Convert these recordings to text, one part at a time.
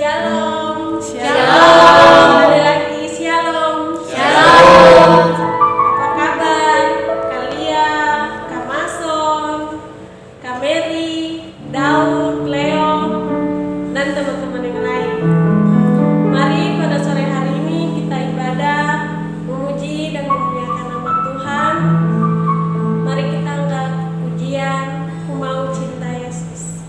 Shalom. Shalom. Ada lagi shalom. Shalom. Apa kabar? Kalia, Kak Mason, Kak Mary, Daud, Leo, dan teman-teman yang lain. Mari pada sore hari ini kita ibadah, memuji dan memuliakan nama Tuhan. Mari kita angkat pujian, Ku Mau Cinta Yesus.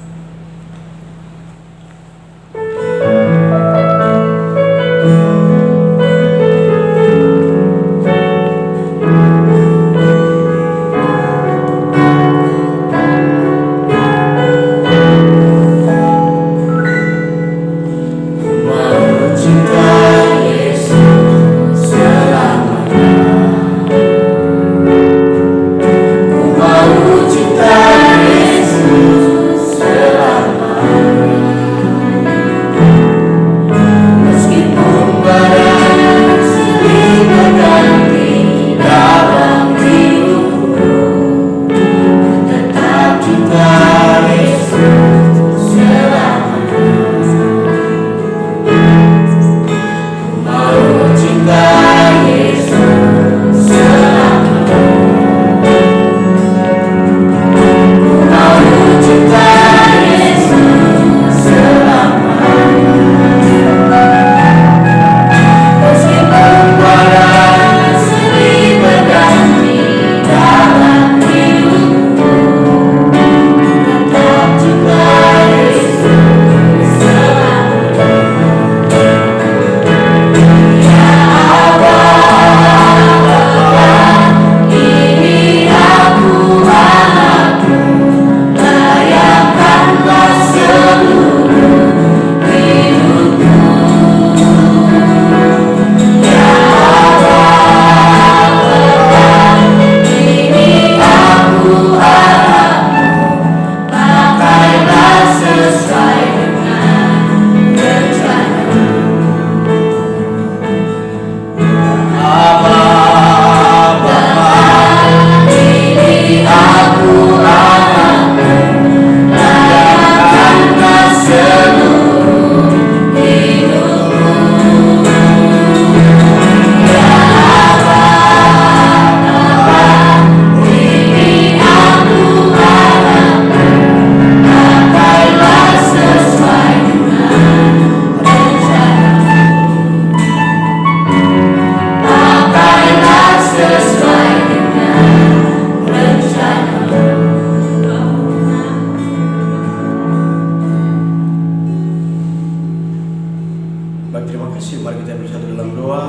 Baik, terima kasih. Mari kita bersatu dalam doa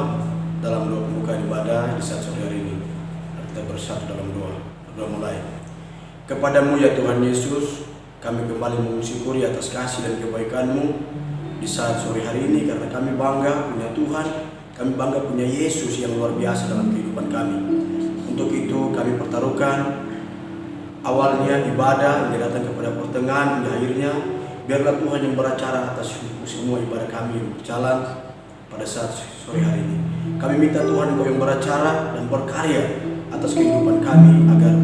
pembukaan ibadah di saat sore hari ini. Mari kita bersatu dalam doa. Doa mulai. Kepadamu ya Tuhan Yesus, kami kembali mensyukuri atas kasih dan kebaikan-Mu di saat sore hari ini, karena kami bangga punya Tuhan, kami bangga punya Yesus yang luar biasa dalam kehidupan kami. Untuk itu kami pertaruhkan awalnya ibadah yang datang kepada pertengahan hingga akhirnya. Biarlah Tuhan yang beracara atas semua ibadah kami yang berjalan pada saat sore hari ini. Kami minta Tuhan Engkau yang beracara dan berkarya atas kehidupan kami, agar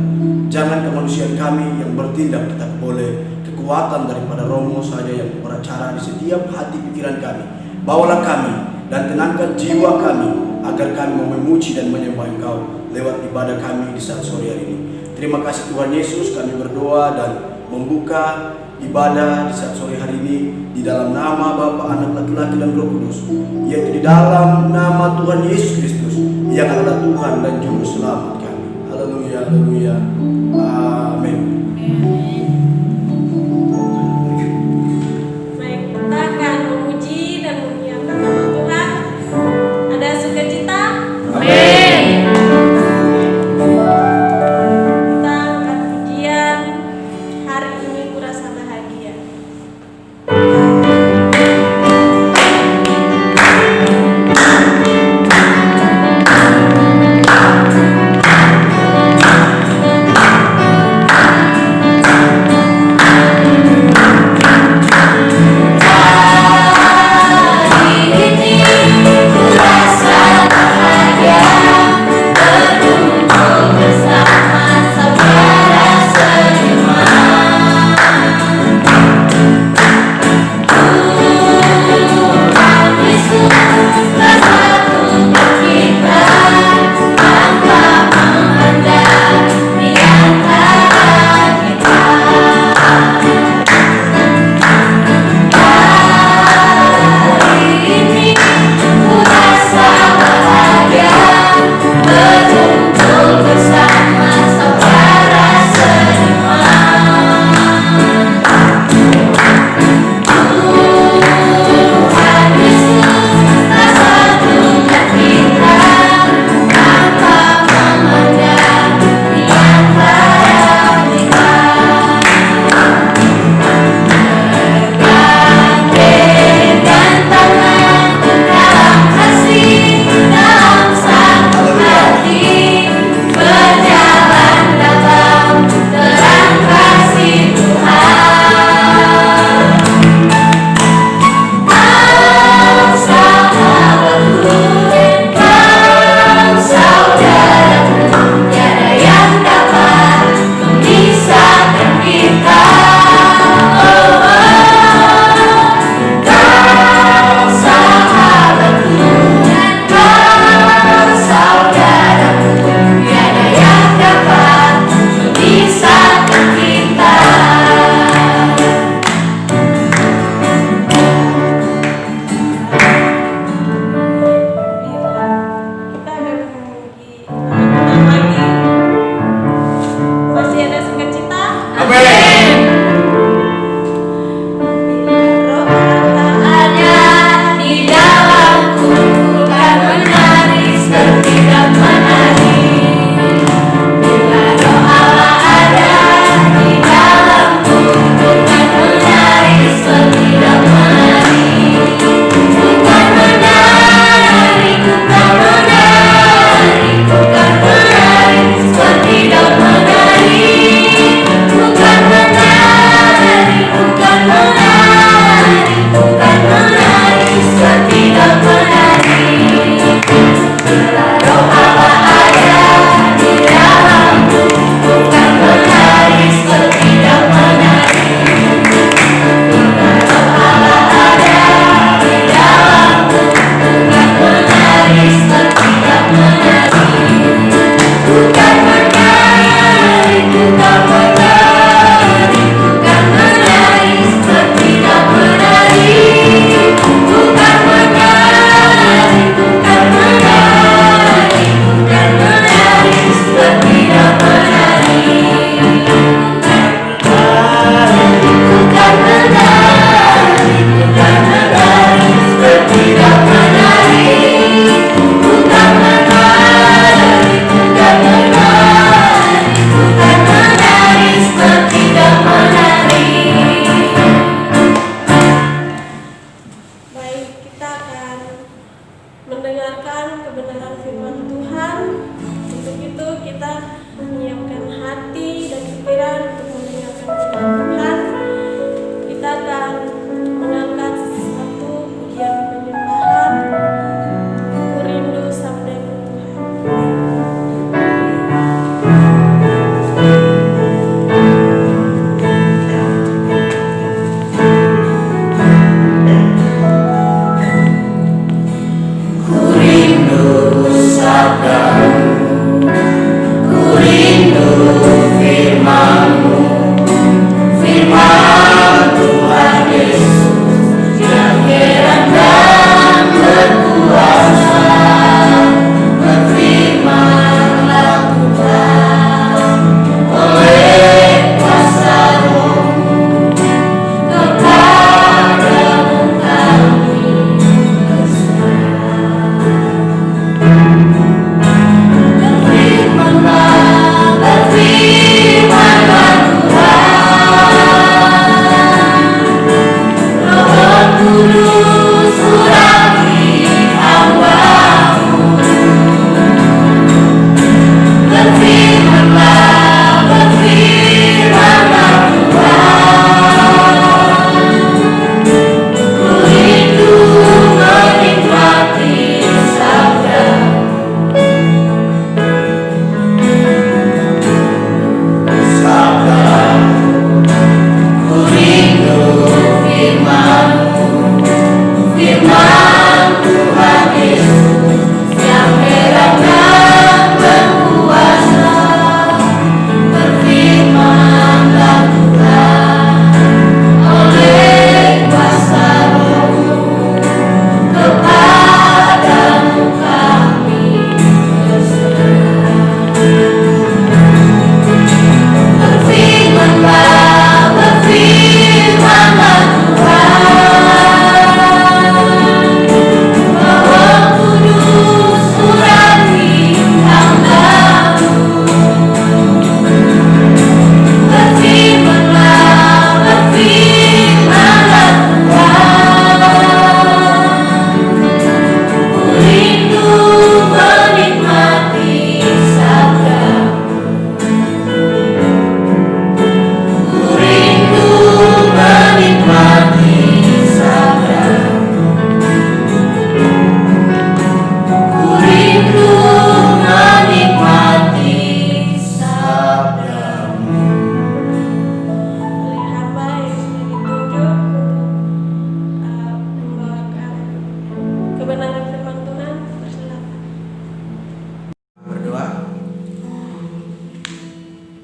jangan kemanusiaan kami yang bertindak, tetapi boleh kekuatan daripada Roh-Mu saja yang beracara di setiap hati pikiran kami. Bawalah kami dan tenangkan jiwa kami, agar kami mau memuji dan menyembah Engkau lewat ibadah kami di saat sore hari ini. Terima kasih Tuhan Yesus, kami berdoa dan membuka ibadah di saat sore hari ini di dalam nama Bapa, Anak, Laki-laki dan Roh Kudus, yaitu di dalam nama Tuhan Yesus Kristus yang adalah Tuhan dan Juru Selamat kami. Haleluya, haleluya, amin. Baik, kita akan memuji dan memuliakan nama Tuhan. Ada sukacita? Amin. Kita angkat pujian, hari ini kurasa bahagia. Amin.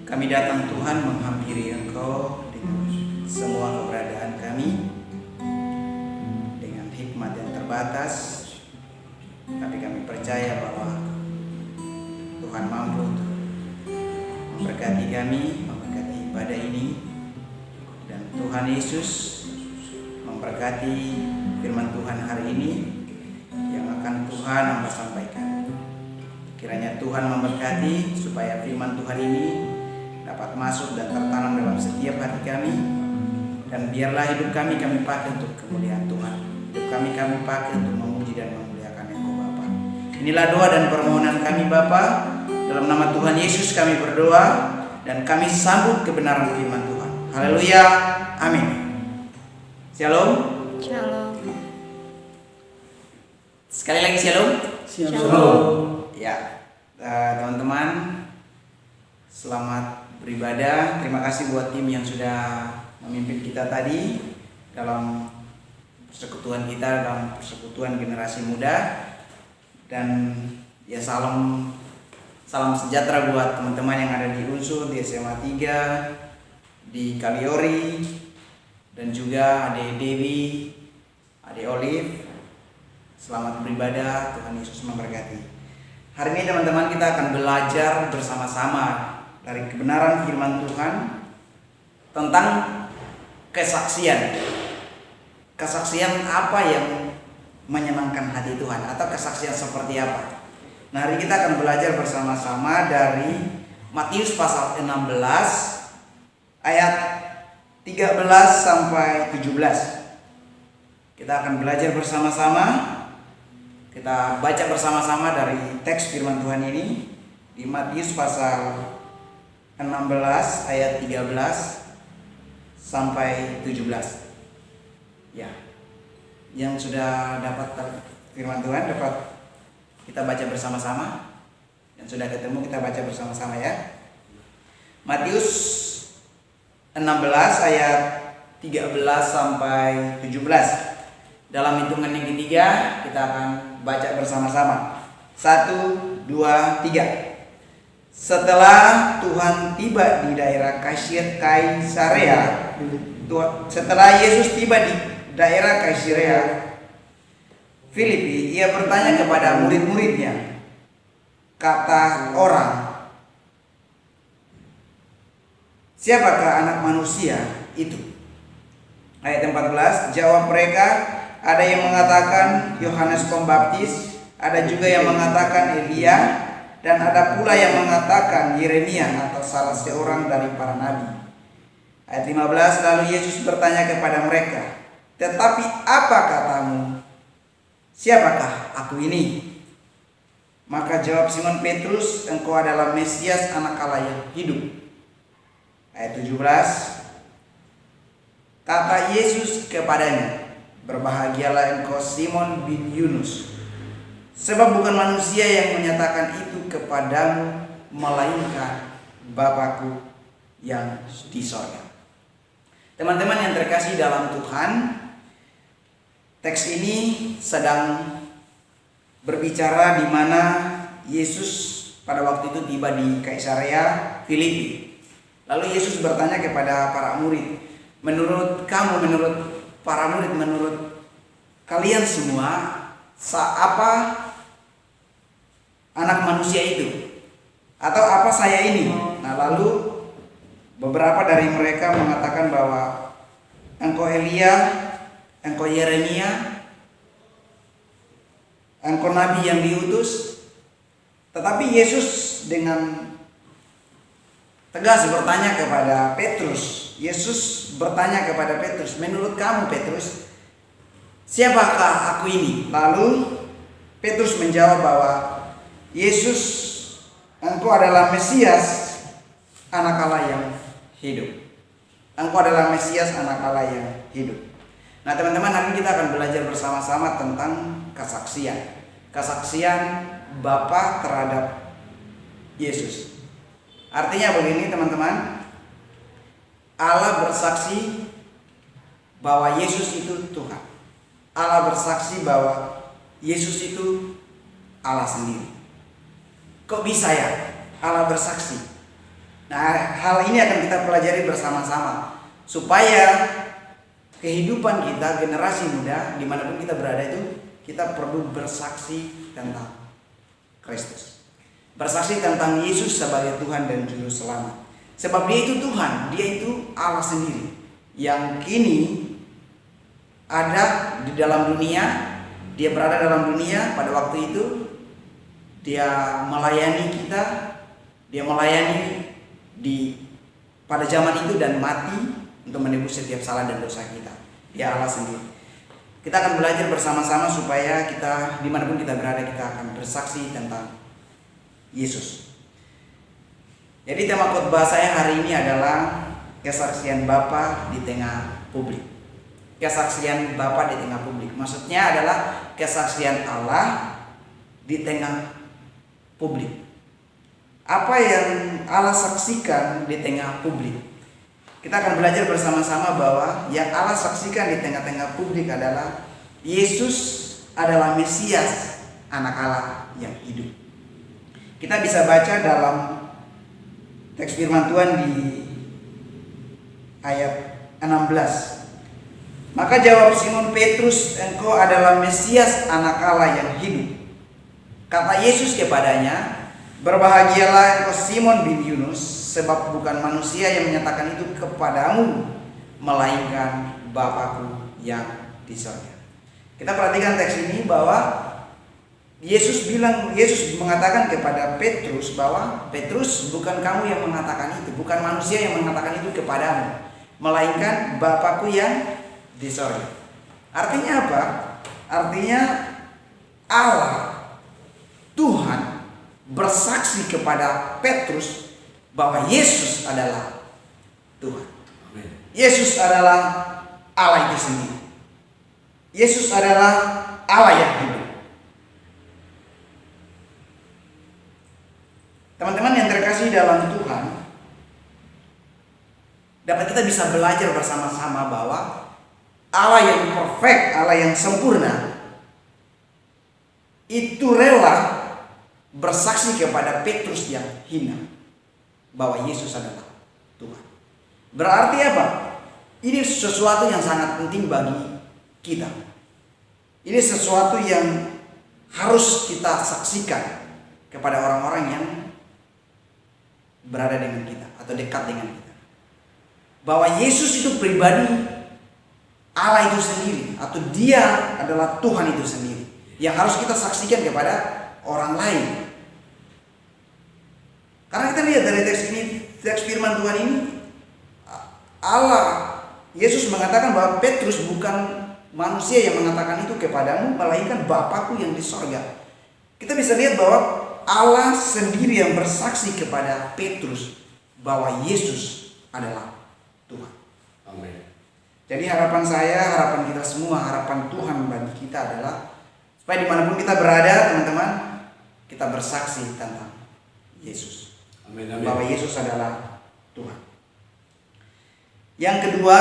Kami datang Tuhan menghampiri Engkau dengan semua keberadaan kami, dengan hikmat yang terbatas, tapi kami percaya bahwa Tuhan mampu untuk memberkati kami, memberkati ibadah ini, dan Tuhan Yesus memberkati firman Tuhan hari ini yang akan Tuhan hamba sampaikan. Kiranya Tuhan memberkati supaya firman Tuhan ini dapat masuk dan tertanam dalam setiap hati kami, dan biarlah hidup kami pakai untuk kemuliaan Tuhan. Hidup kami pakai untuk memuji dan memuliakan Engkau Bapa. Inilah doa dan permohonan kami Bapa. Dalam nama Tuhan Yesus kami berdoa dan kami sambut kebenaran firman Tuhan. Haleluya. Amin. Shalom. Shalom. Sekali lagi shalom. Shalom. Ya, teman-teman, selamat beribadah. Terima kasih buat tim yang sudah memimpin kita tadi dalam persekutuan kita, dalam persekutuan generasi muda. Dan ya salam sejahtera buat teman-teman yang ada di Unsur, di SMA 3, di Kaliori, dan juga Ade Dewi, Ade Olive. Selamat beribadah, Tuhan Yesus memberkati. Hari ini teman-teman kita akan belajar bersama-sama dari kebenaran firman Tuhan tentang kesaksian. Kesaksian apa yang menyenangkan hati Tuhan, atau kesaksian seperti apa? Nah, hari kita akan belajar bersama-sama dari Matius pasal 16 ayat 13 sampai 17. Kita akan belajar bersama-sama. Kita baca bersama-sama dari teks firman Tuhan ini di Matius pasal 16 ayat 13 sampai 17. Ya. Yang sudah dapat firman Tuhan dapat kita baca bersama-sama. Yang sudah ketemu kita baca bersama-sama ya. Matius 16 ayat 13 sampai 17. Dalam hitungan yang ketiga kita akan baca bersama-sama. 1, 2, 3. Setelah Tuhan tiba di daerah Kaisarea, setelah Yesus tiba di daerah Kaisarea Filipi, ia bertanya kepada murid-muridnya, kata orang, siapakah anak manusia itu? Ayat 14, jawab mereka, ada yang mengatakan Yohanes Pembaptis, ada juga yang mengatakan Elia, dan ada pula yang mengatakan Yeremia atau salah seorang dari para nabi. Ayat 15, lalu Yesus bertanya kepada mereka, tetapi apa katamu? Siapakah aku ini? Maka jawab Simon Petrus, engkau adalah Mesias, anak Allah yang hidup. Ayat 17, kata Yesus kepadanya, berbahagialah engkau Simon bin Yunus, sebab bukan manusia yang menyatakan itu kepadamu, melainkan Bapa-Ku yang di sorga. Teman-teman yang terkasih dalam Tuhan, teks ini sedang berbicara di mana Yesus pada waktu itu tiba di Kaisarea Filipi. Lalu Yesus bertanya kepada para murid, menurut kamu, menurut para murid, menurut kalian semua, apa anak manusia itu? Atau apa saya ini? Nah, lalu beberapa dari mereka mengatakan bahwa engkau Elia, engkau Yeremia, engkau nabi yang diutus. Tetapi Yesus dengan tegas bertanya kepada Petrus. Yesus bertanya kepada Petrus, menurut kamu Petrus, siapakah aku ini? Lalu Petrus menjawab bahwa Yesus, engkau adalah Mesias, anak Allah yang hidup. Engkau adalah Mesias, anak Allah yang hidup. Nah teman-teman, hari ini kita akan belajar bersama-sama tentang kesaksian. Kesaksian Bapa terhadap Yesus. Artinya begini teman-teman, Allah bersaksi bahwa Yesus itu Tuhan. Allah bersaksi bahwa Yesus itu Allah sendiri. Kok bisa ya Allah bersaksi? Nah, hal ini akan kita pelajari bersama-sama supaya kehidupan kita, generasi muda, dimanapun kita berada itu, kita perlu bersaksi tentang Kristus, bersaksi tentang Yesus sebagai Tuhan dan Juru Selamat. Sebab Dia itu Tuhan, Dia itu Allah sendiri yang kini ada di dalam dunia. Dia berada dalam dunia pada waktu itu. Dia melayani kita, Dia melayani pada zaman itu dan mati untuk menebus setiap salah dan dosa kita. Dia Allah sendiri. Kita akan belajar bersama-sama supaya kita dimanapun kita berada, kita akan bersaksi tentang Yesus. Jadi tema khotbah saya hari ini adalah kesaksian Bapa di tengah publik. Kesaksian Bapa di tengah publik. Maksudnya adalah kesaksian Allah di tengah publik. Apa yang Allah saksikan di tengah publik? Kita akan belajar bersama-sama bahwa yang Allah saksikan di tengah-tengah publik adalah Yesus adalah Mesias, anak Allah yang hidup. Kita bisa baca dalam teks firman Tuhan di ayat 16. Maka jawab Simon Petrus, engkau adalah Mesias, anak Allah yang hidup. Kata Yesus kepadanya, berbahagialah engkau Simon bin Yunus, sebab bukan manusia yang menyatakan itu kepadamu, melainkan Bapa-Ku yang di surga. Kita perhatikan teks ini bahwa Yesus mengatakan kepada Petrus bahwa Petrus, bukan kamu yang mengatakan itu, bukan manusia yang mengatakan itu kepadamu, melainkan Bapa-Ku yang di surga. Artinya apa? Artinya Allah, Tuhan, bersaksi kepada Petrus bahwa Yesus adalah Tuhan. Yesus adalah Allah itu sendiri. Yesus adalah Allah yang hidup. Teman-teman yang terkasih dalam Tuhan, dapat kita bisa belajar bersama-sama bahwa Allah yang perfect, Allah yang sempurna, itu rela bersaksi kepada Petrus yang hina bahwa Yesus adalah Tuhan. Berarti apa? Ini sesuatu yang sangat penting bagi kita. Ini sesuatu yang harus kita saksikan kepada orang-orang yang berada dengan kita atau dekat dengan kita. Bahwa Yesus itu pribadi Allah itu sendiri, atau Dia adalah Tuhan itu sendiri, yang harus kita saksikan kepada orang lain. Karena kita lihat dari teks ini, teks firman Tuhan ini, Yesus mengatakan bahwa Petrus, bukan manusia yang mengatakan itu kepadamu, melainkan Bapa-Ku yang di sorga. Kita bisa lihat bahwa Allah sendiri yang bersaksi kepada Petrus bahwa Yesus adalah Tuhan. Amin. Jadi harapan saya, harapan kita semua, harapan Tuhan bagi kita adalah supaya dimanapun kita berada, teman-teman, kita bersaksi tentang Yesus. Amin, amin. Bahwa Yesus adalah Tuhan. Yang kedua,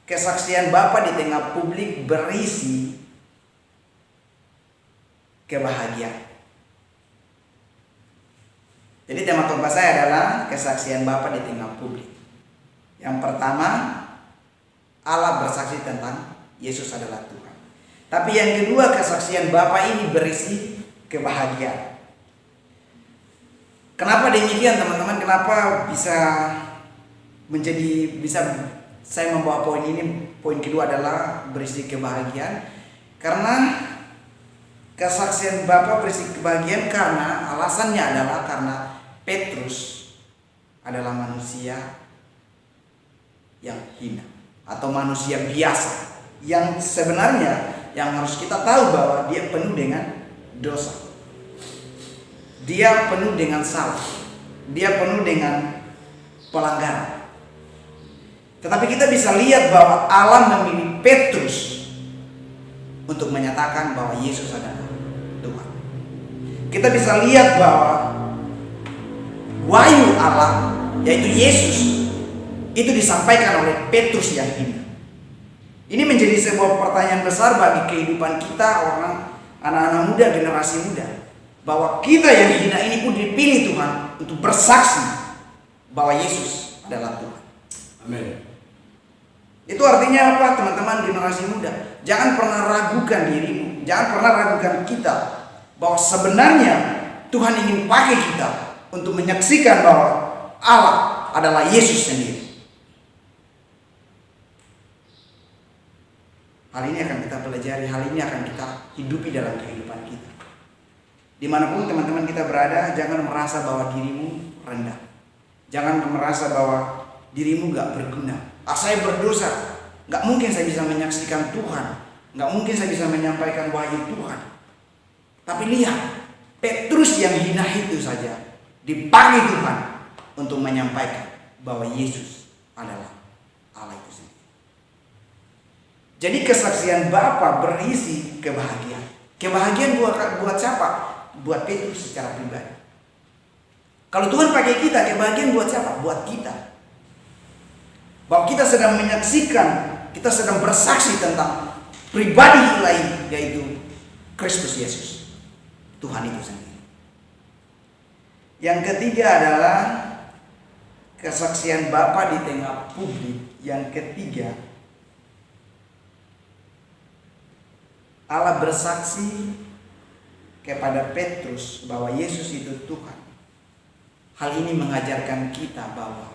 kesaksian Bapa di tengah publik berisi kebahagiaan. Jadi tema khotbah saya adalah kesaksian Bapa di tengah publik. Yang pertama, Allah bersaksi tentang Yesus adalah Tuhan. Tapi yang kedua, kesaksian Bapa ini berisi kebahagiaan. Kenapa demikian, teman-teman? Kenapa bisa saya membawa poin ini? Poin kedua adalah berisi kebahagiaan. Karena kesaksian Bapa berisi kebahagiaan karena alasannya adalah karena Petrus adalah manusia yang hina atau manusia biasa yang sebenarnya yang harus kita tahu bahwa dia penuh dengan dosa. Dia penuh dengan salah. Dia penuh dengan pelanggaran. Tetapi kita bisa lihat bahwa Allah memilih Petrus untuk menyatakan bahwa Yesus adalah Tuhan. Kita bisa lihat bahwa wahyu Allah, yaitu Yesus, itu disampaikan oleh Petrus yang hina. Ini menjadi sebuah pertanyaan besar bagi kehidupan kita, orang anak-anak muda, generasi muda, bahwa kita yang hina ini pun dipilih Tuhan untuk bersaksi bahwa Yesus adalah Tuhan. Amin. Itu artinya apa, teman-teman generasi muda? Jangan pernah ragukan dirimu, jangan pernah ragukan kita bahwa sebenarnya Tuhan ingin pakai kita untuk menyaksikan bahwa Allah adalah Yesus sendiri. Hal ini akan kita pelajari, hal ini akan kita hidupi dalam kehidupan kita. Dimanapun teman-teman kita berada, jangan merasa bahwa dirimu rendah. Jangan merasa bahwa dirimu gak berguna. Saya berdosa, gak mungkin saya bisa menyaksikan Tuhan, gak mungkin saya bisa menyampaikan wahyu Tuhan. Tapi lihat, Petrus yang hina itu saja dipakai Tuhan untuk menyampaikan bahwa Yesus adalah Allah itu sendiri. Jadi kesaksian Bapa berisi kebahagiaan. Kebahagiaan buat siapa? Buat Petrus secara pribadi. Kalau Tuhan pakai kita, kebahagiaan buat siapa? Buat kita. Bahwa kita sedang menyaksikan, kita sedang bersaksi tentang pribadi ilahi, yaitu Kristus Yesus, Tuhan itu sendiri. Yang ketiga adalah kesaksian Bapa di tengah publik. Yang ketiga, Allah bersaksi kepada Petrus bahwa Yesus itu Tuhan. Hal ini mengajarkan kita bahwa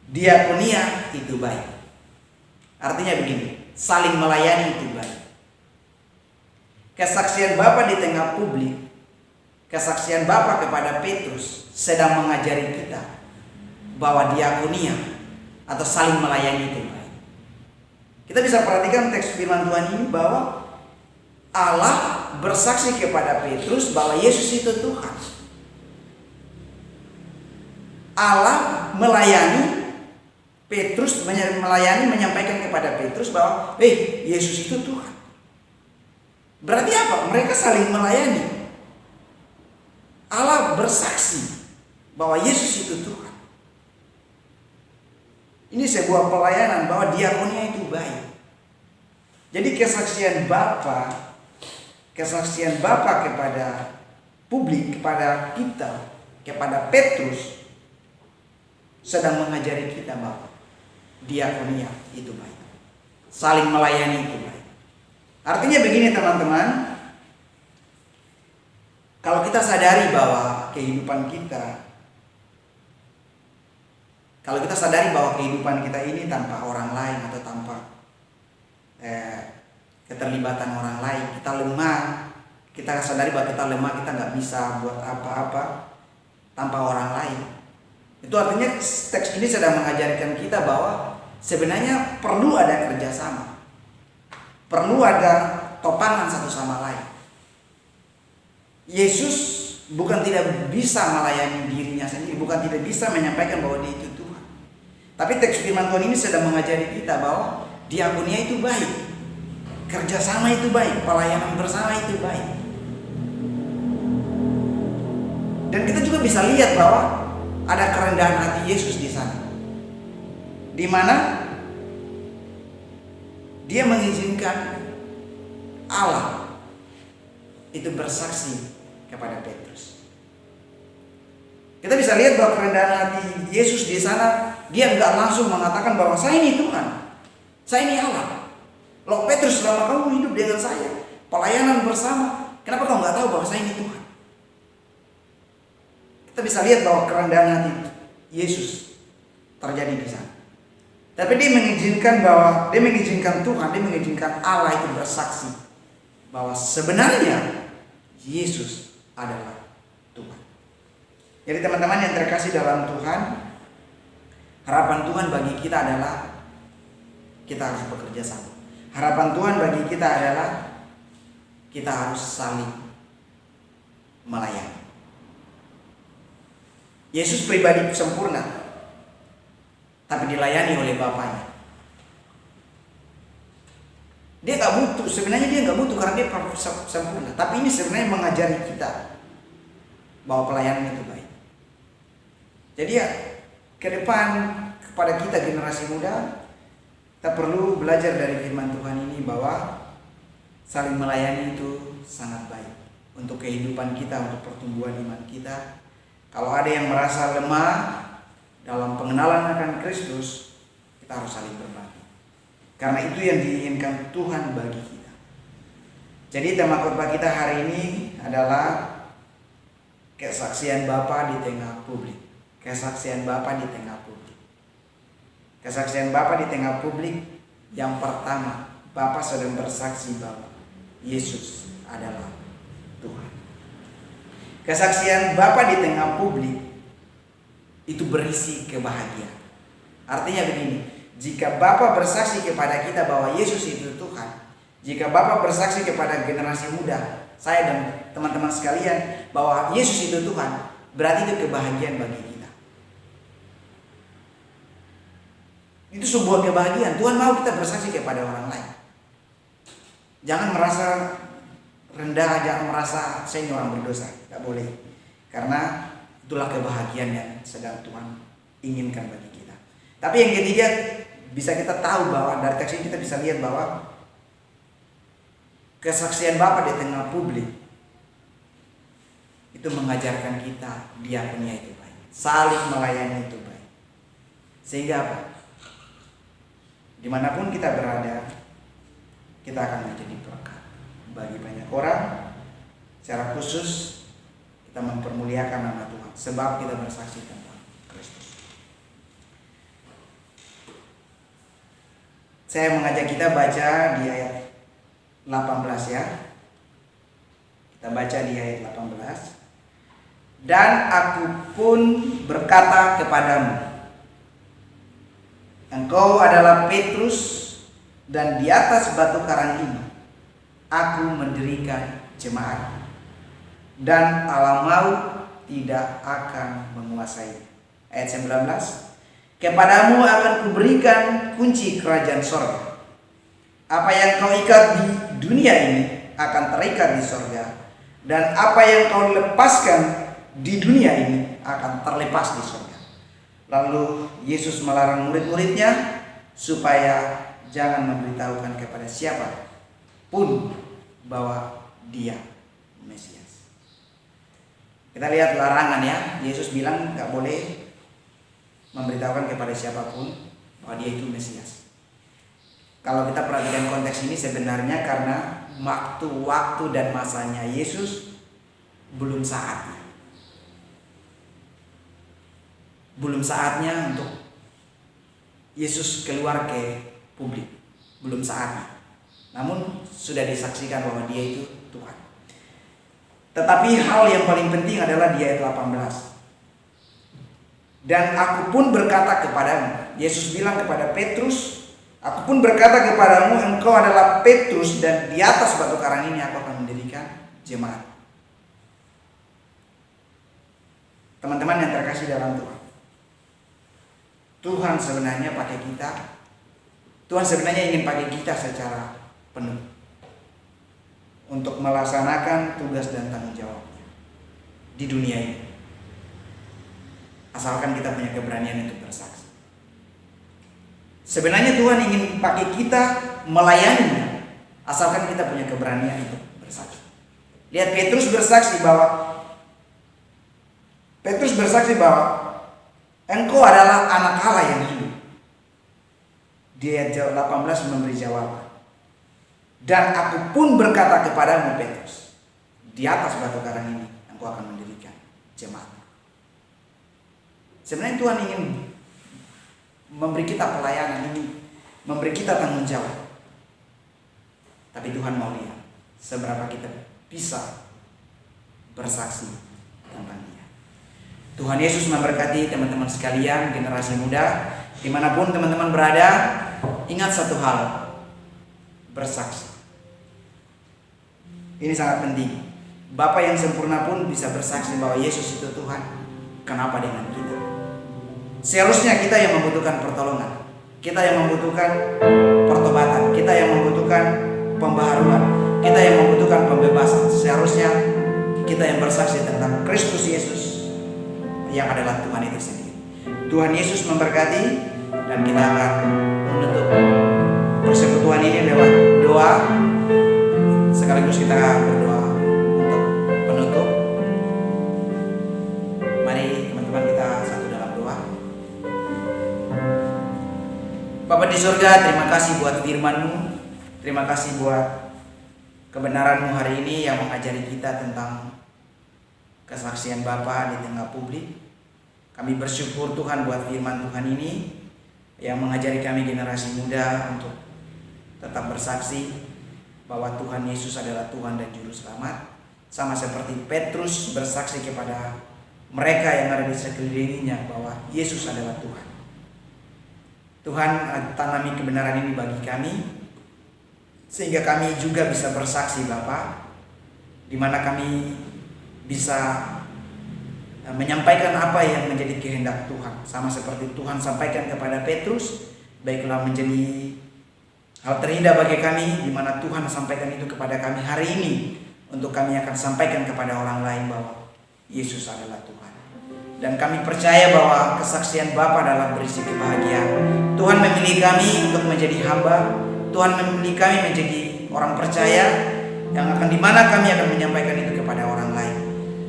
diakonia itu baik. Artinya begini, saling melayani itu baik. Kesaksian Bapa di tengah publik, kesaksian Bapa kepada Petrus sedang mengajari kita bahwa diakonia atau saling melayani itu baik. Kita bisa perhatikan teks firman Tuhan ini bahwa Allah bersaksi kepada Petrus bahwa Yesus itu Tuhan. Allah melayani Petrus, menyampaikan kepada Petrus bahwa Yesus itu Tuhan. Berarti apa? Mereka saling melayani. Allah bersaksi bahwa Yesus itu Tuhan. Ini sebuah pelayanan bahwa diakonia itu baik. Jadi kesaksian Bapa kepada publik, kepada kita, kepada Petrus sedang mengajari kita bahwa diakonia itu baik. Saling melayani itu baik. Artinya begini teman-teman, kalau kita sadari bahwa kehidupan kita, ini tanpa orang lain atau tanpa keterlibatan orang lain, kita lemah. Kita sadari bahwa kita lemah, kita nggak bisa buat apa-apa tanpa orang lain. Itu artinya teks ini sedang mengajarkan kita bahwa sebenarnya perlu ada kerjasama, perlu ada topangan satu sama lain. Yesus bukan tidak bisa melayani dirinya sendiri, bukan tidak bisa menyampaikan bahwa dia itu Tuhan. Tapi teks firman Tuhan ini sedang mengajari kita bahwa diakonia itu baik, kerjasama itu baik, pelayanan bersama itu baik. Dan kita juga bisa lihat bahwa ada kerendahan hati Yesus di sana, di mana dia mengizinkan Allah itu bersaksi kepada Petrus. Kita bisa lihat bahwa kerendahan hati Yesus di sana, dia nggak langsung mengatakan bahwa saya ini Tuhan, saya ini Allah. Loh Petrus, selama kamu hidup dengan saya, pelayanan bersama, kenapa kau nggak tahu bahwa saya ini Tuhan? Kita bisa lihat bahwa kerendahan hati Yesus terjadi di sana. Tapi dia mengizinkan Tuhan, dia mengizinkan Allah itu bersaksi bahwa sebenarnya Yesus adalah Tuhan. Jadi teman-teman yang terkasih dalam Tuhan, harapan Tuhan bagi kita adalah kita harus bekerja sama. Harapan Tuhan bagi kita adalah kita harus saling melayani. Yesus pribadi sempurna, tapi dilayani oleh Bapaknya. Sebenarnya dia nggak butuh karena dia sempurna. Tapi ini sebenarnya mengajari kita bahwa pelayanan itu baik. Jadi ya ke depan kepada kita generasi muda, kita perlu belajar dari firman Tuhan ini bahwa saling melayani itu sangat baik untuk kehidupan kita, untuk pertumbuhan iman kita. Kalau ada yang merasa lemah dalam pengenalan akan Kristus, kita harus saling berbagi. Karena itu yang diinginkan Tuhan bagi kita. Jadi tema khotbah kita hari ini adalah kesaksian Bapa di tengah publik. Kesaksian Bapa di tengah publik. Kesaksian Bapa di tengah publik. Yang pertama, Bapa sedang bersaksi bahwa Yesus adalah Tuhan. Kesaksian Bapa di tengah publik itu berisi kebahagiaan. Artinya begini, jika Bapa bersaksi kepada kita bahwa Yesus itu Tuhan, jika Bapa bersaksi kepada generasi muda, saya dan teman-teman sekalian, bahwa Yesus itu Tuhan, berarti itu kebahagiaan bagi kita. Itu sebuah kebahagiaan. Tuhan mau kita bersaksi kepada orang lain. Jangan merasa rendah, jangan merasa saya ini orang berdosa. Tidak boleh. Karena itulah kebahagiaan yang sedang Tuhan inginkan bagi kita. Tapi yang ketiga, bisa kita tahu bahwa dari teks ini kita bisa lihat bahwa kesaksian Bapa di tengah publik itu mengajarkan kita diakonia itu baik, saling melayani itu baik. Sehingga apa? Dimanapun kita berada, kita akan menjadi berkat bagi banyak orang. Secara khusus kita mempermuliakan nama Tuhan sebab kita bersaksi tentang Kristus. Saya mengajak kita baca di ayat 18 ya. Kita baca di ayat 18. Dan aku pun berkata kepadamu, engkau adalah Petrus, dan di atas batu karang ini aku mendirikan jemaat, dan alam maut tidak akan menguasai. Ayat 19. Kepadamu akan kuberikan kunci kerajaan sorga. Apa yang kau ikat di dunia ini akan terikat di sorga, dan apa yang kau lepaskan di dunia ini akan terlepas di sorga. Lalu Yesus melarang murid-muridnya supaya jangan memberitahukan kepada siapa pun bahwa dia Mesias. Kita lihat larangan ya. Yesus bilang nggak boleh memberitahukan kepada siapapun bahwa dia itu Mesias. Kalau kita perhatikan konteks ini sebenarnya karena waktu dan masanya Yesus belum saatnya. Belum saatnya untuk Yesus keluar ke publik. Belum saatnya. Namun sudah disaksikan bahwa dia itu Tuhan. Tetapi hal yang paling penting adalah di ayat 18. Dan aku pun berkata kepadamu. Yesus bilang kepada Petrus, aku pun berkata kepadamu, engkau adalah Petrus, dan di atas batu karang ini aku akan mendirikan jemaat. Teman-teman yang terkasih dalam Tuhan, Tuhan sebenarnya pakai kita. Tuhan sebenarnya ingin pakai kita secara penuh untuk melaksanakan tugas dan tanggung jawabnya di dunia ini. Asalkan kita punya keberanian untuk bersaksi. Sebenarnya Tuhan ingin pakai kita melayaninya, asalkan kita punya keberanian untuk bersaksi. Lihat Petrus bersaksi bahwa engkau adalah anak Allah yang hidup. Di ayat 18 memberi jawaban. Dan aku pun berkata kepadamu Petrus, di atas batu karang ini engkau akan mendirikan jemaat. Sebenarnya Tuhan ingin memberi kita pelayanan, ingin memberi kita tanggung jawab. Tapi Tuhan mau lihat seberapa kita bisa bersaksi tentang Dia. Tuhan Yesus memberkati teman-teman sekalian, generasi muda, dimanapun teman-teman berada. Ingat satu hal, bersaksi. Ini sangat penting. Bapa yang sempurna pun bisa bersaksi bahwa Yesus itu Tuhan. Kenapa dengan kita? Seharusnya kita yang membutuhkan pertolongan, kita yang membutuhkan pertobatan, kita yang membutuhkan pembaharuan, kita yang membutuhkan pembebasan. Seharusnya kita yang bersaksi tentang Kristus Yesus yang adalah Tuhan itu sendiri. Tuhan Yesus memberkati, dan kita akan menutup persekutuan ini lewat doa. Sekaligus kita berdoa untuk penutup. Mari Bapa di surga, terima kasih buat firman-Mu. Terima kasih buat kebenaran-Mu hari ini yang mengajari kita tentang kesaksian Bapa di tengah publik. Kami bersyukur Tuhan buat firman Tuhan ini yang mengajari kami generasi muda untuk tetap bersaksi bahwa Tuhan Yesus adalah Tuhan dan Juru Selamat. Sama seperti Petrus bersaksi kepada mereka yang ada di sekelilingnya bahwa Yesus adalah Tuhan. Tuhan tanami kebenaran ini bagi kami, sehingga kami juga bisa bersaksi Bapa, di mana kami bisa menyampaikan apa yang menjadi kehendak Tuhan. Sama seperti Tuhan sampaikan kepada Petrus, baiklah menjadi hal terindah bagi kami, di mana Tuhan sampaikan itu kepada kami hari ini, untuk kami akan sampaikan kepada orang lain bahwa Yesus adalah Tuhan. Dan kami percaya bahwa kesaksian Bapa adalah berisi kebahagiaan. Tuhan memilih kami untuk menjadi hamba. Tuhan memilih kami menjadi orang percaya yang akan dimana kami akan menyampaikan itu kepada orang lain.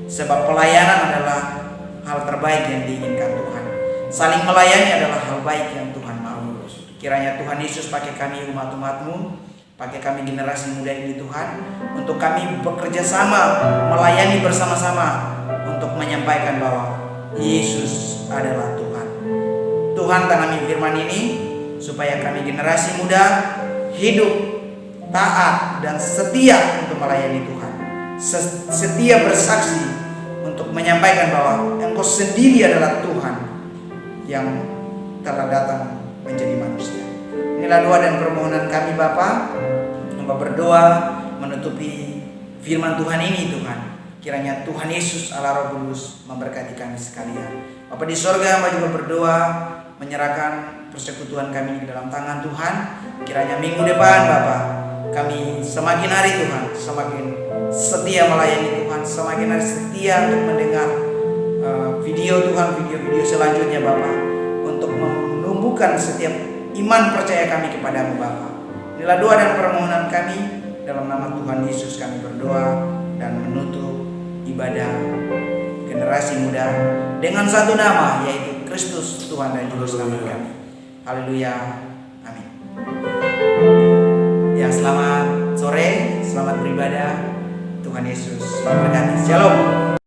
Sebab pelayanan adalah hal terbaik yang diinginkan Tuhan. Saling melayani adalah hal baik yang Tuhan mau. Kiranya Tuhan Yesus pakai kami umat-umat-Mu, pakai kami generasi muda ini Tuhan, untuk kami bekerja sama, melayani bersama-sama untuk menyampaikan bahwa Yesus adalah Tuhan. Tuhan tanami firman ini supaya kami generasi muda hidup taat dan setia untuk melayani Tuhan, setia bersaksi untuk menyampaikan bahwa Engkau sendiri adalah Tuhan yang telah datang menjadi manusia. Inilah doa dan permohonan kami Bapa. Hamba berdoa menutupi firman Tuhan ini Tuhan. Kiranya Tuhan Yesus Allah Roh Kudus memberkati kami sekalian. Bapa di sorga, hamba juga berdoa menyerahkan persekutuan kami ke dalam tangan Tuhan. Kiranya minggu depan Bapa, kami semakin hari Tuhan, semakin setia melayani Tuhan, semakin hari setia untuk mendengar video Tuhan, video-video selanjutnya Bapa, untuk menumbuhkan setiap iman percaya kami kepadamu Bapa. Inilah doa dan permohonan kami, dalam nama Tuhan Yesus kami berdoa dan menutup ibadah generasi muda dengan satu nama, yaitu Kristus Tuhan dan Juru Selamat kami. Haleluya, amin. Ya, selamat sore, selamat beribadah. Tuhan Yesus memberkati. Shalom.